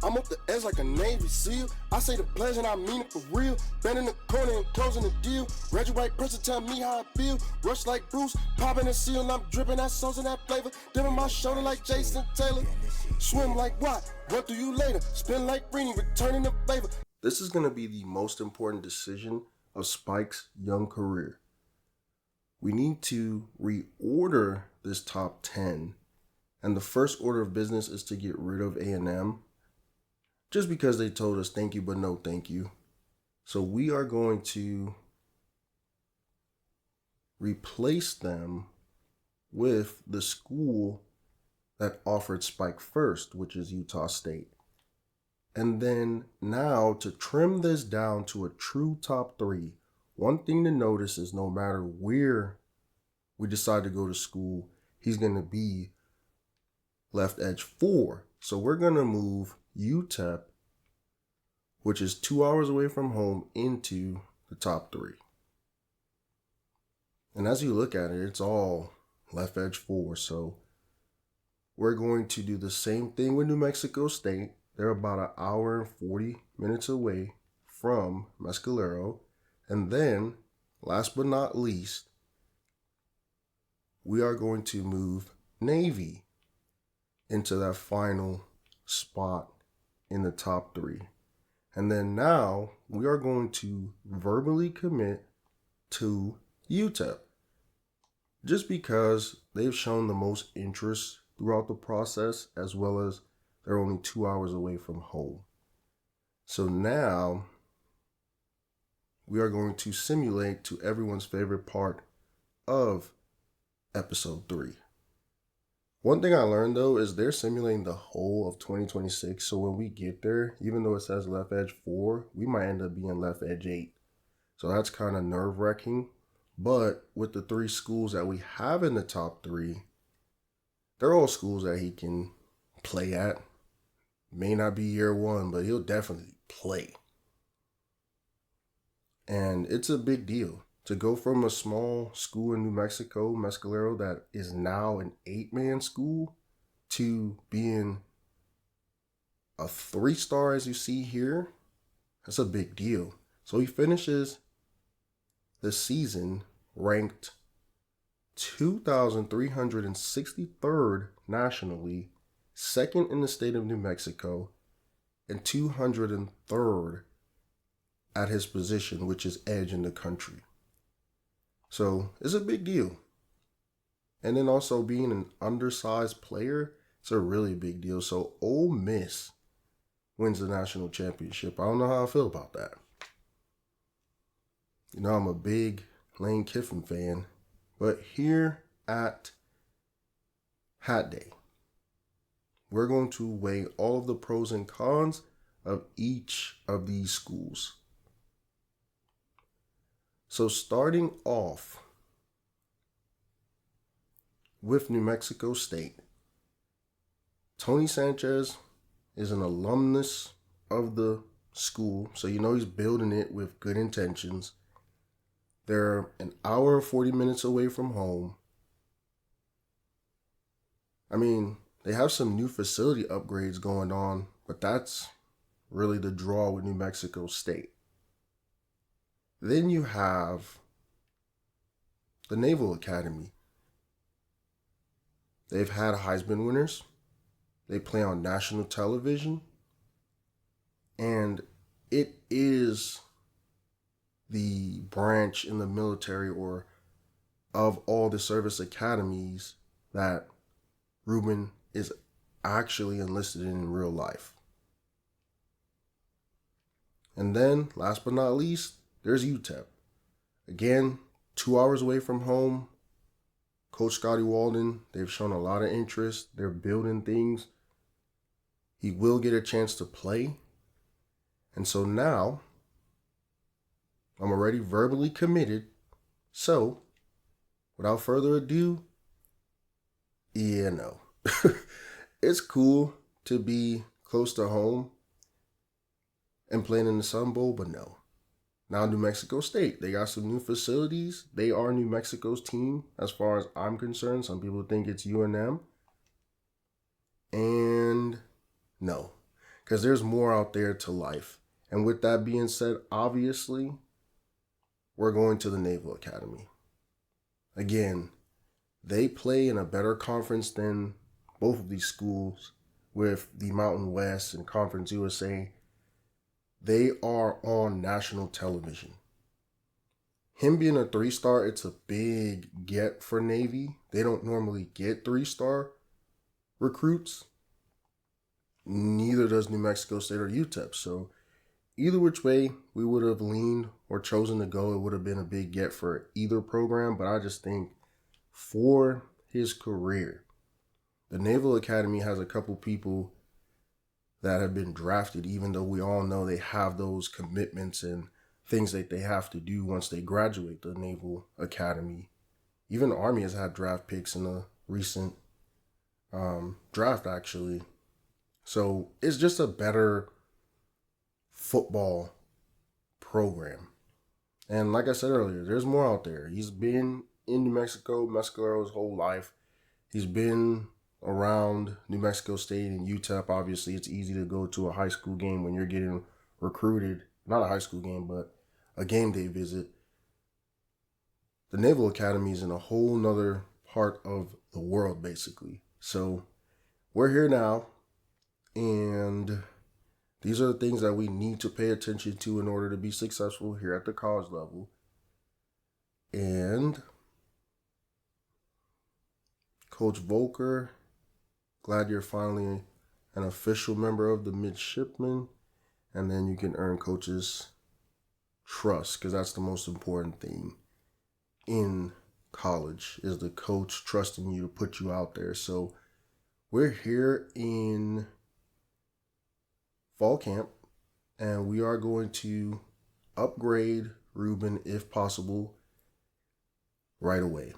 I'm up the edge like a Navy SEAL. I say the pleasure and I mean it for real. Bending the corner and closing the deal. Reggie White person tell me how I feel. Rush like Bruce, popping the seal. I'm dripping that sauce and that flavor. Dipping my shoulder like Jason Taylor. Swim like what? Run through you later. Spin like Greeny, returning the favor. This is going to be the most important decision of Spike's young career. We need to reorder this top 10. And the first order of business is to get rid of A&M. Just because they told us thank you, but no thank you. So we are going to replace them with the school that offered Spike first, which is Utah State. And then now to trim this down to a true top 3, one thing to notice is no matter where we decide to go to school, he's going to be left edge 4. So we're going to move UTEP, which is 2 hours away from home, into the top 3. And as you look at it, it's all left edge 4. So we're going to do the same thing with New Mexico State. They're about an hour and 40 minutes away from Mescalero. And then, last but not least, we are going to move Navy into that final spot in the top 3. And then now we are going to verbally commit to UTEP just because they've shown the most interest throughout the process, as well as they're only 2 hours away from home. So now we are going to simulate to everyone's favorite part of episode 3. One thing I learned, though, is they're simulating the whole of 2026. So when we get there, even though it says left edge 4, we might end up being left edge 8. So that's kind of nerve-wracking. But with the 3 schools that we have in the top 3, they're all schools that he can play at. May not be year 1, but he'll definitely play. And it's a big deal to go from a small school in New Mexico, Mescalero, that is now an 8-man school, to being a 3-star, as you see here. That's a big deal. So he finishes the season ranked 2,363rd nationally, 2nd in the state of New Mexico, and 203rd at his position, which is edge in the country. So it's a big deal. And then also being an undersized player, it's a really big deal. So Ole Miss wins the national championship. I don't know how I feel about that. You know, I'm a big Lane Kiffin fan. But here at Hat Day, we're going to weigh all of the pros and cons of each of these schools. So starting off with New Mexico State, Tony Sanchez is an alumnus of the school, so you know he's building it with good intentions. They're an hour and 40 minutes away from home. I mean, they have some new facility upgrades going on, but that's really the draw with New Mexico State. Then you have the Naval Academy. They've had Heisman winners. They play on national television. And it is the branch in the military, or of all the service academies, that Reuben is actually enlisted in real life. And then, last but not least, there's UTEP. Again, 2 hours away from home. Coach Scotty Walden, they've shown a lot of interest. They're building things. He will get a chance to play. And so now, I'm already verbally committed. So, without further ado, no. It's cool to be close to home and playing in the Sun Bowl, but no. Now New Mexico State, they got some new facilities. They are New Mexico's team as far as I'm concerned. Some people think it's UNM. And no, because there's more out there to life. And with that being said, obviously, we're going to the Naval Academy. Again, they play in a better conference than both of these schools with the Mountain West and Conference USA. They are on national television. Him being a 3-star, it's a big get for Navy. They don't normally get 3-star recruits. Neither does New Mexico State or UTEP. So either which way we would have leaned or chosen to go, it would have been a big get for either program. But I just think for his career, the Naval Academy has a couple people that have been drafted, even though we all know they have those commitments and things that they have to do once they graduate the Naval Academy. Even the Army has had draft picks in the recent draft, actually. So it's just a better football program. And like I said earlier, there's more out there. He's been in New Mexico, Mescalero his whole life. He's been around New Mexico State and UTEP. Obviously, it's easy to go to a high school game when you're getting recruited. Not a high school game, but a game day visit. The Naval Academy is in a whole nother part of the world, basically. So we're here now, and these are the things that we need to pay attention to in order to be successful here at the college level. And Coach Volker, glad you're finally an official member of the midshipmen. And then you can earn coaches' trust, because that's the most important thing in college, is the coach trusting you to put you out there. So we're here in fall camp, and we are going to upgrade Reuben, if possible, right away.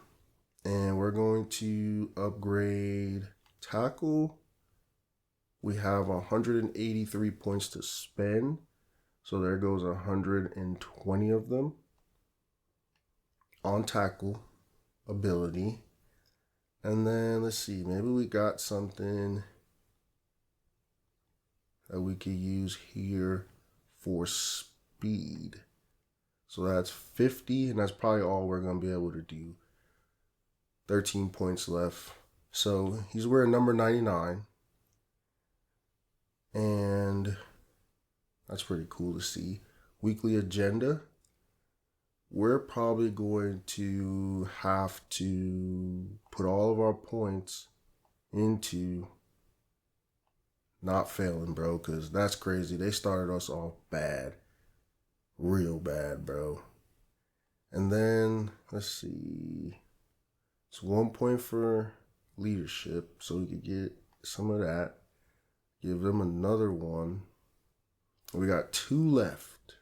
And we're going to upgrade tackle. We have 183 points to spend. So there goes 120 of them on tackle ability. And then let's see, maybe we got something that we could use here for speed. So that's 50, and that's probably all we're going to be able to do. 13 points left. So he's wearing number 99. And that's pretty cool to see. Weekly agenda. We're probably going to have to put all of our points into not failing, bro, because that's crazy. They started us off bad. Real bad, bro. And then, let's see. It's 1 point for leadership, so we could get some of that. Give them another one. We got 2 left.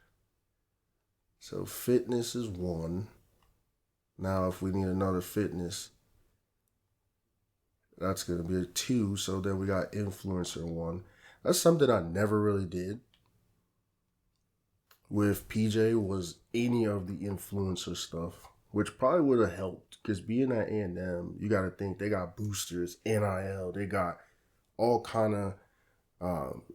So fitness is 1. Now if we need another fitness, that's going to be a 2. So then we got influencer 1. That's something I never really did with PJ, was any of the influencer stuff, which probably would have helped, because being at A&M, you got to think they got boosters, NIL, they got all kind of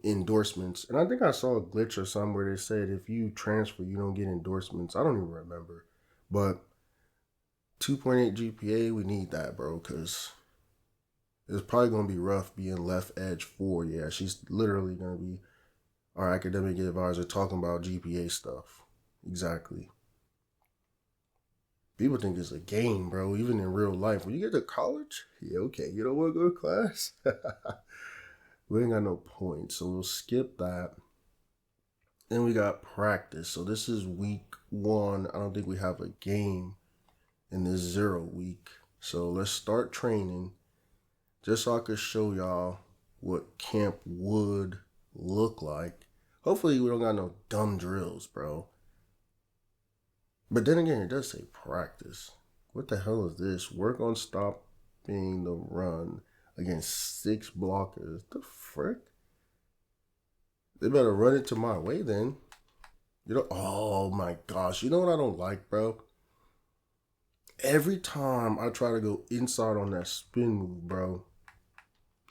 endorsements. And I think I saw a glitch or something where they said if you transfer, you don't get endorsements. I don't even remember. But 2.8 GPA, we need that, bro, because it's probably going to be rough being left edge 4. Yeah, she's literally going to be our academic advisor talking about GPA stuff. Exactly. People think it's a game, bro, even in real life. When you get to college, yeah, okay, you don't want to go to class? We ain't got no points, so we'll skip that. Then we got practice. So this is week 1. I don't think we have a game in this 0 week. So let's start training, just so I could show y'all what camp would look like. Hopefully we don't got no dumb drills, bro. But then again, it does say practice. What the hell is this? Work on stopping the run against 6 blockers. The frick? They better run it to my way then. You know, oh my gosh. You know what I don't like, bro? Every time I try to go inside on that spin move, bro,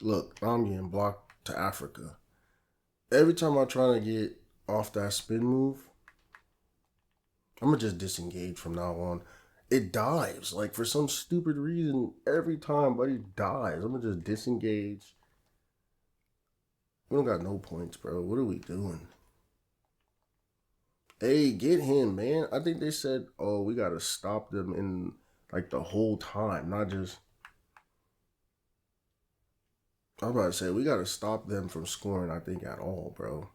look, I'm getting blocked to Africa. Every time I try to get off that spin move, I'm gonna just disengage from now on. It dives. Like for some stupid reason, every time buddy dies. I'm gonna just disengage. We don't got no points, bro. What are we doing? Hey, get him, man. I think they said, oh, we gotta stop them in like the whole time, not just. I was about to say we gotta stop them from scoring. I think at all, bro.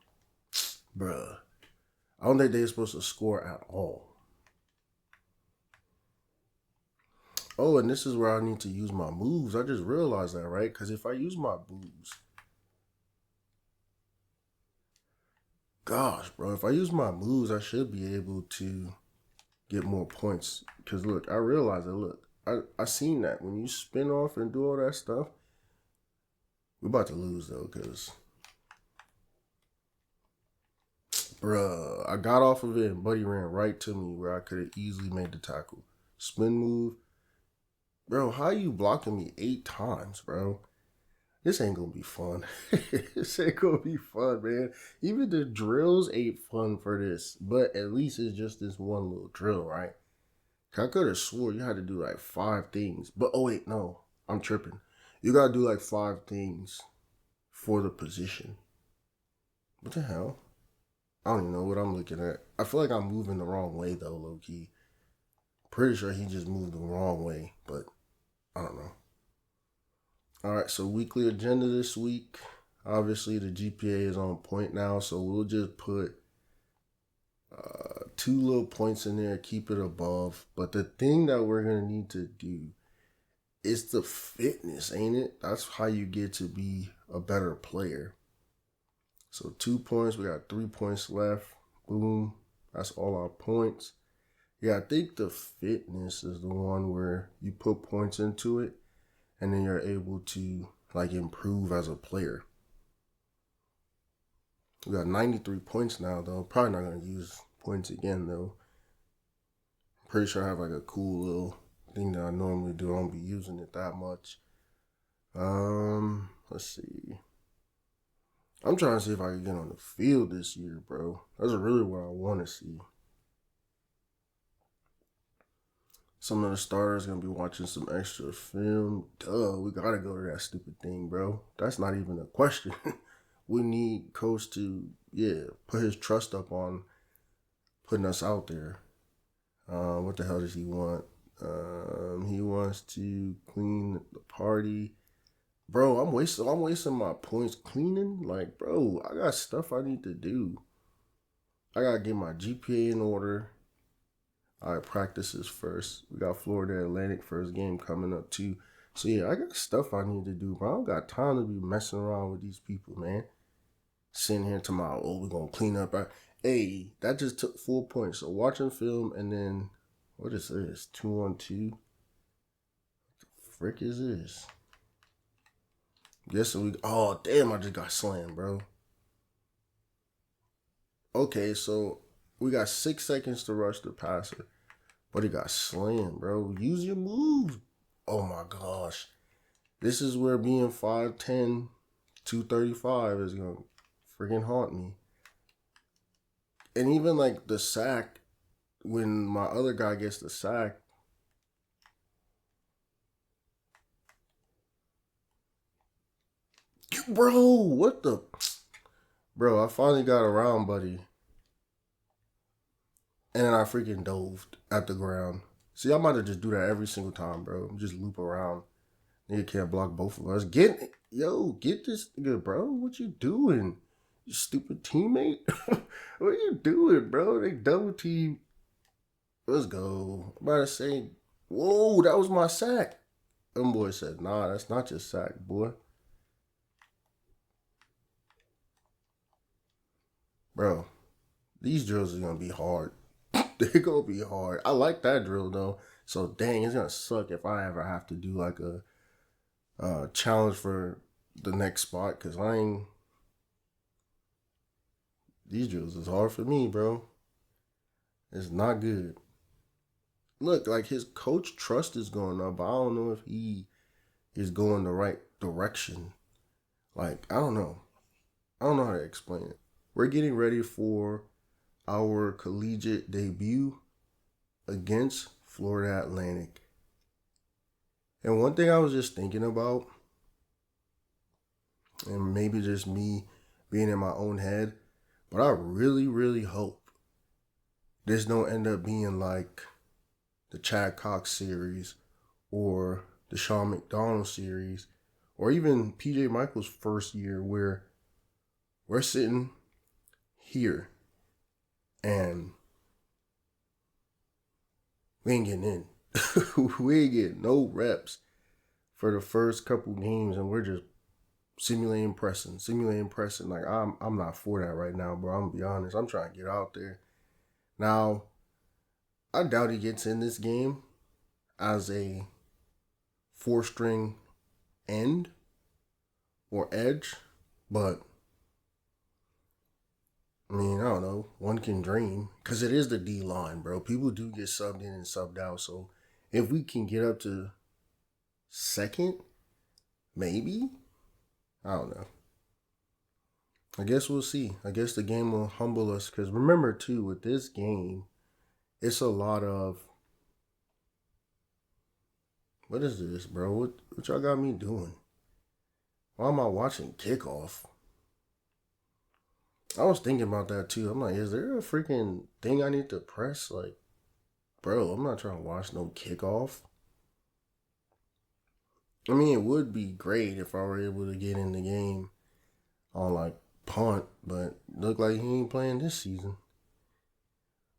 Bruh. I don't think they're supposed to score at all. Oh, and this is where I need to use my moves. I just realized that, right? Because if I use my moves, gosh, bro, if I use my moves, I should be able to get more points. Because look, I realized that. Look, I seen that when you spin off and do all that stuff. We're about to lose though, because bruh, I got off of it and Buddy ran right to me where I could have easily made the tackle. Spin move, bro. How you blocking me 8 times, bro? This ain't gonna be fun. This ain't gonna be fun, man. Even the drills ain't fun for this, but at least it's just this one little drill, right? I could have swore you had to do like 5 things, but oh wait, no, I'm tripping. You gotta do like 5 things for the position. What the hell? I don't even know what I'm looking at. I feel like I'm moving the wrong way though, low key. Pretty sure he just moved the wrong way, but I don't know. All right, so weekly agenda this week. Obviously, the GPA is on point now, so we'll just put 2 little points in there, keep it above. But the thing that we're gonna need to do is the fitness, ain't it? That's how you get to be a better player. So 2 points, we got 3 points left. Boom, that's all our points. Yeah, I think the fitness is the one where you put points into it and then you're able to like improve as a player. We got 93 points now though. Probably not gonna use points again though. Pretty sure I have like a cool little thing that I normally do. I don't be using it that much. Let's see. I'm trying to see if I can get on the field this year, bro. That's really what I want to see. Some of the starters gonna be watching some extra film. Duh, we gotta go to that stupid thing, bro. That's not even a question. We need coach to put his trust up on putting us out there. What the hell does he want? He wants to clean the party. Bro, I'm wasting my points cleaning. Like, bro, I got stuff I need to do. I gotta get my GPA in order. All right, practices first. We got Florida Atlantic first game coming up too. So yeah, I got stuff I need to do, bro. I don't got time to be messing around with these people, man. Sitting here tomorrow, oh, we're gonna clean up. Hey, that just took 4 points. So watching film and then what is this? 2-on-2? What the frick is this? Yes, we. Oh damn! I just got slammed, bro. Okay, so we got 6 seconds to rush the passer, but he got slammed, bro. Use your moves. Oh my gosh, this is where being 5'10", 235 is gonna freaking haunt me. And even like the sack, when my other guy gets the sack, bro, what the, bro? I finally got around, buddy. And then I freaking dove at the ground. See, I might have just do that every single time, bro. Just loop around. Nigga can't block both of us. Get this nigga, bro. What you doing? You stupid teammate? What you doing, bro? They double team. Let's go. I'm about to say, whoa, that was my sack. Them boy said, nah, that's not your sack, boy. Bro, these drills are gonna be hard. They're gonna be hard. I like that drill though. So dang, it's gonna suck if I ever have to do like a challenge for the next spot because I ain't. These drills is hard for me, bro. It's not good. Look, like his coach trust is going up, but I don't know if he is going the right direction. Like, I don't know. I don't know how to explain it. We're getting ready for our collegiate debut against Florida Atlantic. And one thing I was just thinking about, and maybe just me being in my own head, but I really, really hope this don't end up being like the Chad Cox series or the Sean McDonald series or even PJ Michael's first year where we're sitting here and we ain't getting in. We ain't getting no reps for the first couple games and we're just simulating pressing. Like I'm not for that right now, bro. I'm gonna be honest. I'm trying to get out there. Now, I doubt he gets in this game as a 4-string end or edge, but I mean, I don't know. One can dream because it is the D line, bro. People do get subbed in and subbed out. So if we can get up to second, maybe. I don't know. I guess we'll see. I guess the game will humble us because remember too, with this game, it's a lot of what is this, bro? What y'all got me doing? Why am I watching kickoff? I was thinking about that too. I'm like, is there a freaking thing I need to press? Like, bro, I'm not trying to watch no kickoff. I mean, it would be great if I were able to get in the game on like punt, but look like he ain't playing this season.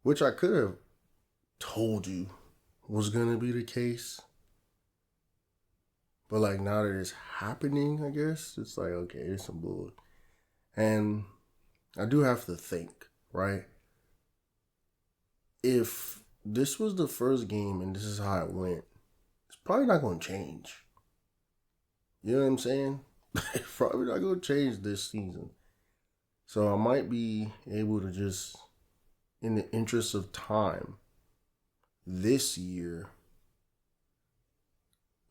Which I could have told you was gonna be the case. But like now that it's happening, I guess, it's like, okay, it's some bull. And I do have to think, right? If this was the first game and this is how it went, it's probably not gonna change. You know what I'm saying? It's probably not gonna change this season. So I might be able to just, in the interest of time, this year,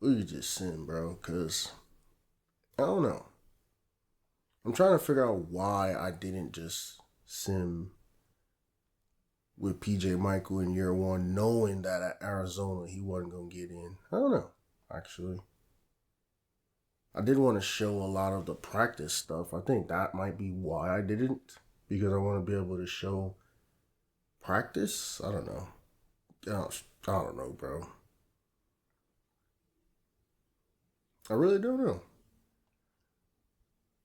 we could just send, bro, because I don't know. I'm trying to figure out why I didn't just sim with PJ Michael in year one, knowing that at Arizona he wasn't going to get in. I don't know, actually. I did want to show a lot of the practice stuff. I think that might be why I didn't, because I want to be able to show practice. I don't know. I don't know, bro. I really don't know.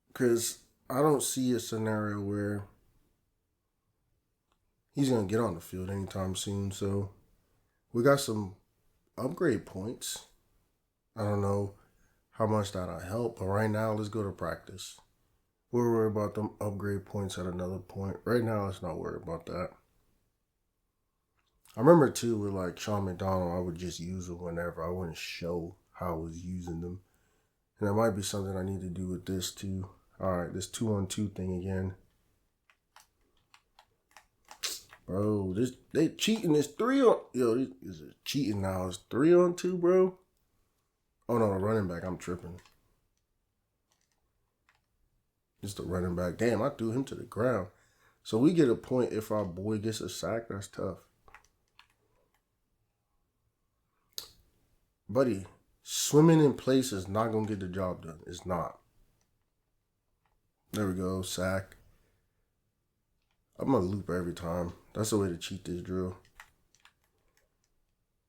Because I don't see a scenario where he's going to get on the field anytime soon. So we got some upgrade points. I don't know how much that'll help, but right now, let's go to practice. We'll worry about them upgrade points at another point. Right now, let's not worry about that. I remember too with like Sean McDonald, I would just use them whenever. I wouldn't show how I was using them. And that might be something I need to do with this too. Alright, this 2-on-2 thing again. Bro, they cheating. It's 3-on. Yo, this is cheating now. It's 3-on-2, bro. Oh no, the running back. I'm tripping. Just the running back. Damn, I threw him to the ground. So we get a point if our boy gets a sack. That's tough. Buddy, swimming in place is not going to get the job done. It's not. There we go. Sack. I'm going to loop every time. That's the way to cheat this drill.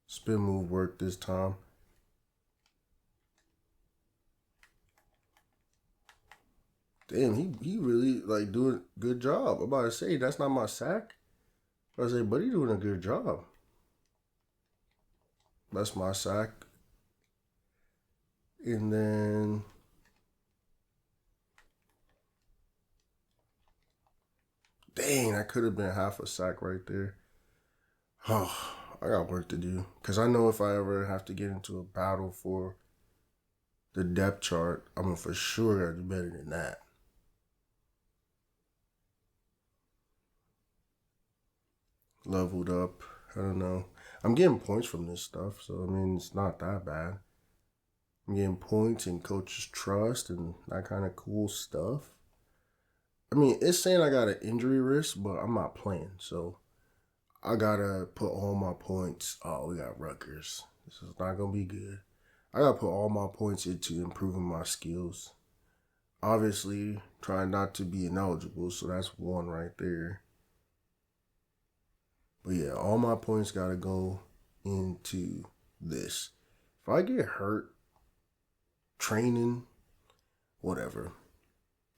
Spin move worked this time. Damn, he really like doing a good job. I'm about to say that's not my sack. I say, but he doing a good job. That's my sack. And then dang, that could have been half a sack right there. Oh, I got work to do. Because I know if I ever have to get into a battle for the depth chart, I'm going to for sure got to do better than that. Leveled up. I don't know. I'm getting points from this stuff, so I mean, it's not that bad. I'm getting points and coach's trust and that kind of cool stuff. I mean, it's saying I got an injury risk, but I'm not playing. So I gotta put all my points. Oh, we got Rutgers. This is not gonna be good. I gotta put all my points into improving my skills. Obviously, trying not to be ineligible, so that's one right there. But yeah, all my points gotta go into this. If I get hurt training, whatever.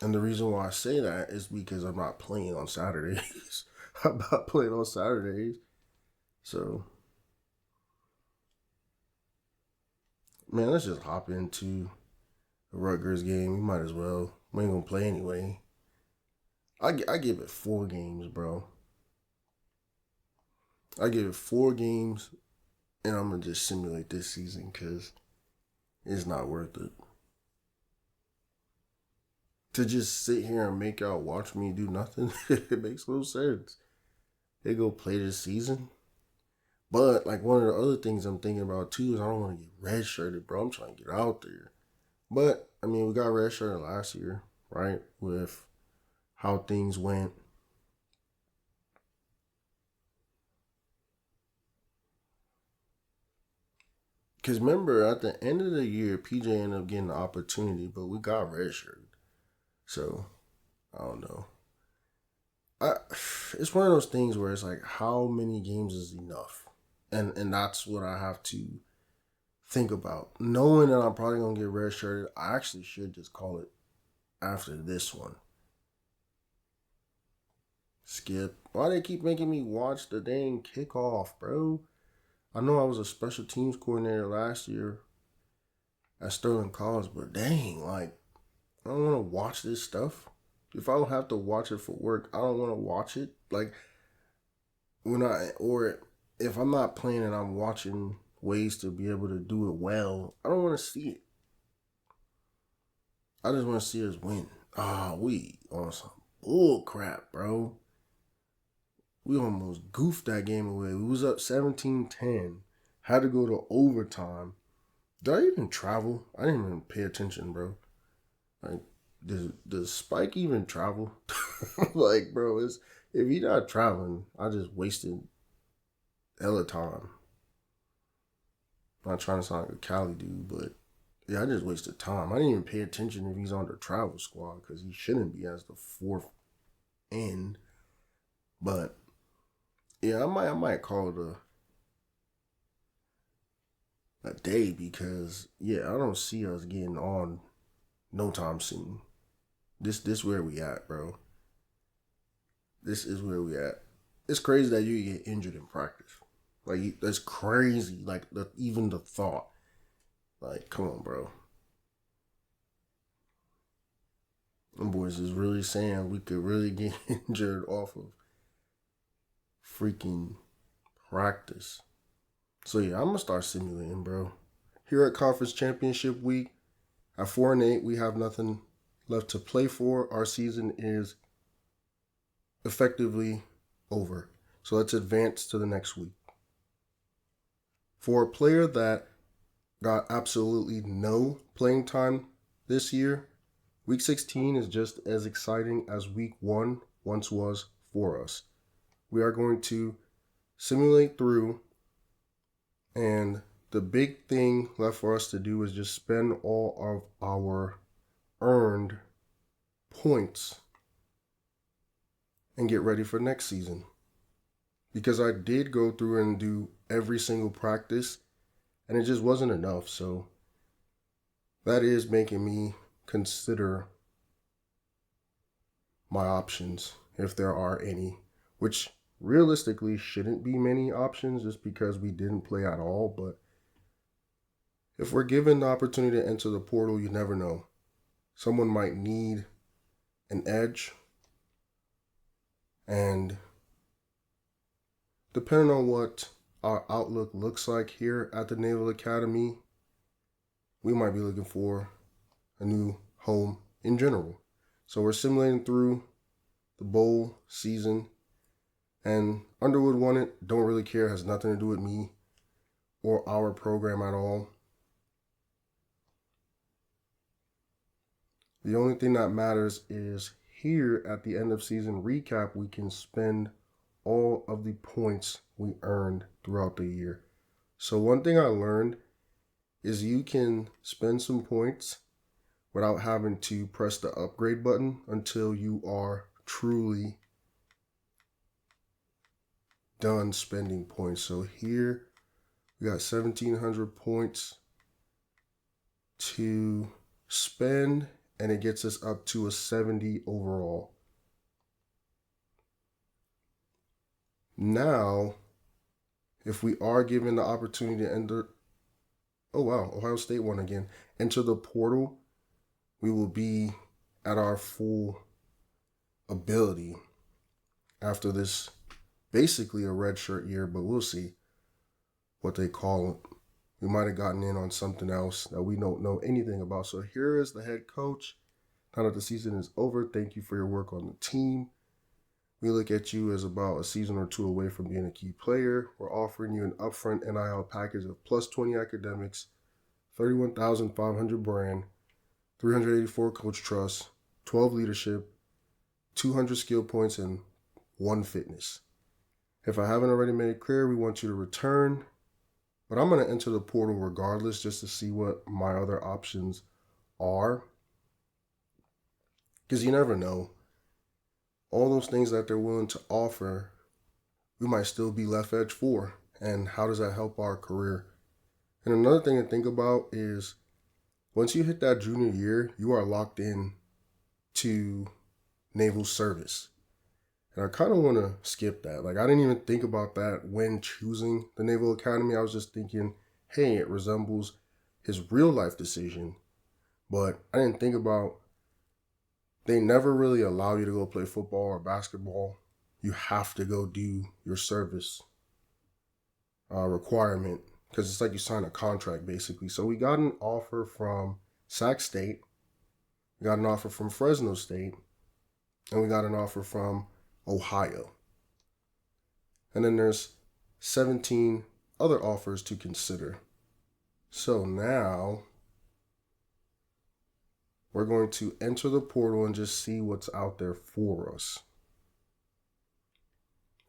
And the reason why I say that is because I'm not playing on Saturdays. I'm not playing on Saturdays. So, man, let's just hop into the Rutgers game. We might as well. We ain't gonna play anyway. I give it 4 games, bro. I give it 4 games, and I'm gonna just simulate this season because it's not worth it. To just sit here and make y'all watch me do nothing, it makes no sense. They go play this season. But like one of the other things I'm thinking about too is I don't want to get redshirted, bro. I'm trying to get out there. But I mean, we got redshirted last year, right? With how things went. Because remember, at the end of the year, PJ ended up getting the opportunity, but we got redshirted. So I don't know. I, it's one of those things where it's like, how many games is enough? And that's what I have to think about. Knowing that I'm probably gonna get redshirted, I actually should just call it after this one. Skip. Why they keep making me watch the dang kickoff, bro? I know I was a special teams coordinator last year at Sterling College, but dang, like I don't want to watch this stuff. If I don't have to watch it for work, I don't want to watch it. Like when I or if I'm not playing and I'm watching ways to be able to do it well, I don't want to see it. I just want to see us win. We on some bull crap, bro. We almost goofed that game away. We was up 17-10. Had to go to overtime. Did I even travel? I didn't even pay attention, bro. Like, does Spike even travel? Like, bro, if he not traveling, I just wasted hella time. I'm not trying to sound like a Cali dude, but yeah, I just wasted time. I didn't even pay attention if he's on the travel squad because he shouldn't be as the fourth end. But yeah, I might call it a day because yeah, I don't see us getting on no time soon. This where we at, bro. This is where we at. It's crazy that you get injured in practice. Like that's crazy. Like even the thought. Like, come on, bro. Them boys is really saying we could really get injured off of freaking practice. So yeah, I'm gonna start simulating, bro. Here at Conference Championship Week, at 4-8, we have nothing left to play for. Our season is effectively over. So let's advance to the next week. For a player that got absolutely no playing time this year, week 16 is just as exciting as week 1 once was for us. We are going to simulate through, and the big thing left for us to do is just spend all of our earned points and get ready for next season. Because I did go through and do every single practice, and it just wasn't enough. So that is making me consider my options, if there are any, which realistically shouldn't be many options just because we didn't play at all. But if we're given the opportunity to enter the portal, you never know. Someone might need an edge, and depending on what our outlook looks like here at the Naval Academy, we might be looking for a new home in general. So we're simulating through the bowl season, and Underwood won it. Don't really care. Has nothing to do with me or our program at all. The only thing that matters is here at the end of season recap, we can spend all of the points we earned throughout the year. So one thing I learned is you can spend some points without having to press the upgrade button until you are truly done spending points. So here we got 1,700 points to spend, and it gets us up to a 70 overall. Now, if we are given the opportunity to enter, oh wow, Ohio State won again, enter the portal, we will be at our full ability after this, basically a redshirt year, but we'll see what they call it. We might have gotten in on something else that we don't know anything about. So here is the head coach. Now that the season is over, thank you for your work on the team. We look at you as about a season or two away from being a key player. We're offering you an upfront NIL package of plus 20 academics, 31,500 brand, 384 coach trust, 12 leadership, 200 skill points, and 1 fitness. If I haven't already made it clear, we want you to return, but I'm going to enter the portal regardless just to see what my other options are, because you never know. All those things that they're willing to offer, we might still be left edge for, and how does that help our career? And another thing to think about is once you hit that junior year, you are locked in to naval service. And I kind of want to skip that. Like, I didn't even think about that when choosing the Naval Academy. I was just thinking, hey, it resembles his real life decision. But I didn't think about they never really allow you to go play football or basketball. You have to go do your service requirement because it's like you sign a contract basically. So we got an offer from Sac State, we got an offer from Fresno State, and we got an offer from Ohio. And then there's 17 other offers to consider. So now we're going to enter the portal and just see what's out there for us.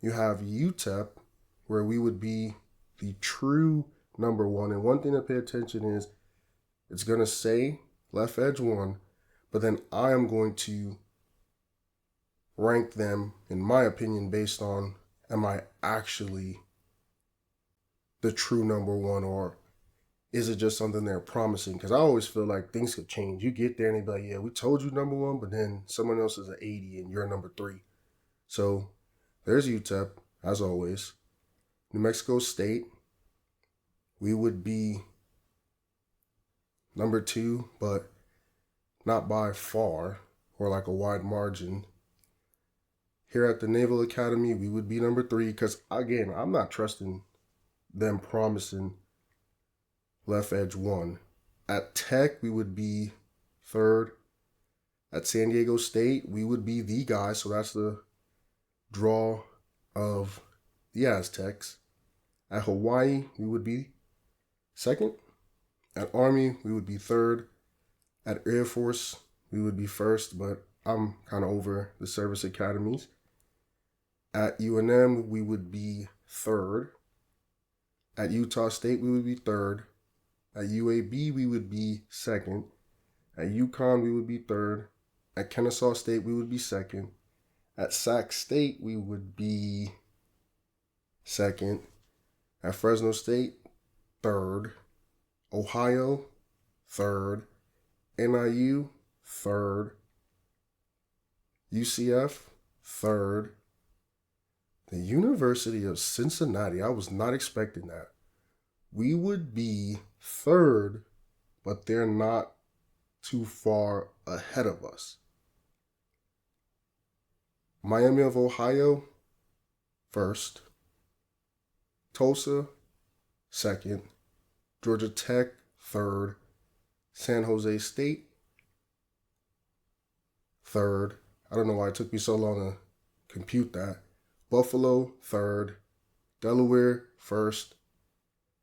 You have UTEP, where we would be the true number one. And one thing to pay attention is it's going to say left edge 1, but then I am going to rank them, in my opinion, based on am I actually the true number 1, or is it just something they're promising? Because I always feel like things could change. You get there and they be like, yeah, we told you number 1, but then someone else is an 80 and you're number 3. So there's UTEP, as always. New Mexico State, we would be number 2, but not by far, or like a wide margin. Here at the Naval Academy, we would be number 3 because, again, I'm not trusting them promising left edge 1. At Tech, we would be 3rd. At San Diego State, we would be the guy, so that's the draw of the Aztecs. At Hawaii, we would be 2nd. At Army, we would be 3rd. At Air Force, we would be 1st, but I'm kind of over the service academies. At UNM, we would be 3rd. At Utah State, we would be 3rd. At UAB, we would be 2nd. At UConn, we would be 3rd. At Kennesaw State, we would be 2nd. At Sac State, we would be 2nd. At Fresno State, 3rd. Ohio, 3rd. NIU, 3rd. UCF, 3rd. The University of Cincinnati, I was not expecting that. We would be 3rd, but they're not too far ahead of us. Miami of Ohio, 1st. Tulsa, 2nd. Georgia Tech, 3rd. San Jose State, 3rd. I don't know why it took me so long to compute that. Buffalo, 3rd. Delaware, 1st.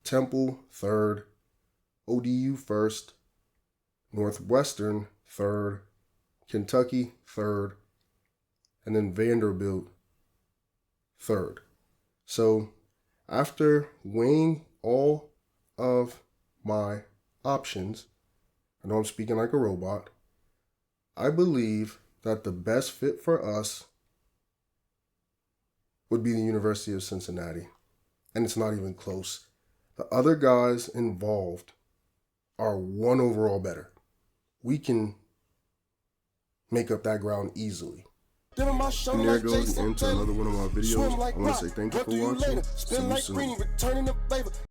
Temple, 3rd. ODU, 1st. Northwestern, 3rd. Kentucky, 3rd. and then Vanderbilt third. So after weighing all of my options, I know I'm speaking like a robot, I believe that the best fit for us would be the University of Cincinnati. And it's not even close. The other guys involved are one overall better. We can make up that ground easily. And there goes into another one of my videos. I want to say thank you for watching. See you soon.